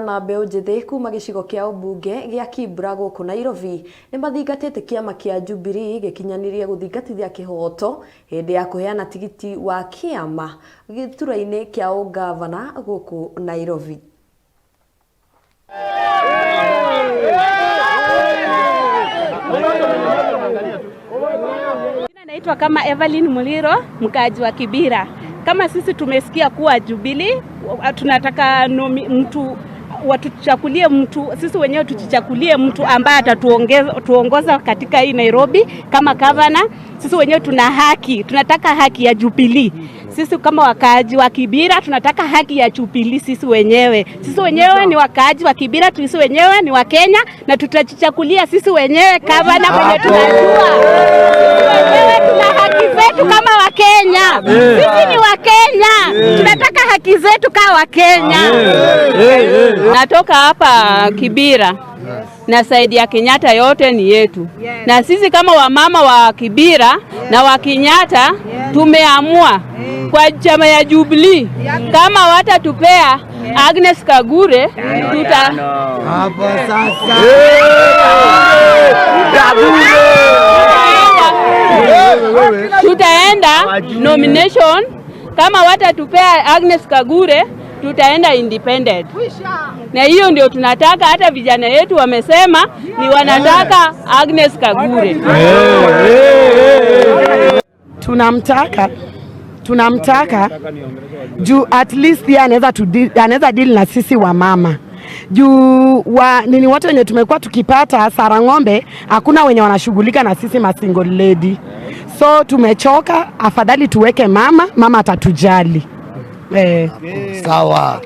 Na Mbeu Njithi kuuma gicigo kia ubunge gia Kibra guku Nairobi nimathingatite kiama kia Jubilee gikinyanirie guthingatithia kihoto hindi ya kuheana tigiti wa kiama giturua-ini kia ungabana guku Nairobi. Naitwa kama Evelyn Muliro, mkaaji wa Kibra. Kama sisi tumesikia kuwa Jubilee tunataka watuchakulie mtu, sisi wenyewe tujichakulie mtu ambaye atatuongoza katika hii Nairobi kama governor. Sisi wenyewe tuna haki, tunataka haki ya Jubilee. Sisi kama wakaaji wa Kibra tunataka haki ya Jubilee sisi wenyewe. Sisi wenyewe ni wakaaji wa Kibra, sisi wenyewe ni wa Kenya na tutajichakulia sisi wenyewe governor mwenye tunajua. Wenyewe tuna haki zetu kama wa Kenya. Sisi ni wa Kenya. Tunataka haki zetu kama wa Kenya. Natoka hapa Kibra. Na saidi ya Kenyatta yote ni yetu. Na sisi kama wamama wa Kibra na wa Kenyatta tumeamua kwa chama ya Jubilee kama watatupea Agnes Kagure hapa sasa tutaenda nomination. Kama watatupea Agnes Kagure tutaenda independent. Na hiyo ndio tunataka, hata vijana yetu wamesema ni wanataka Agnes Kagure. Tunamtaka juu at least yeye anaweza deal na sisi wa mama. Juu nini wote wenye tumekuwa tukipata sara ng'ombe, hakuna wenye wanashughulika na sisi ma single lady. So tumechoka, afadhali tuweke mama atatujali. Sawa.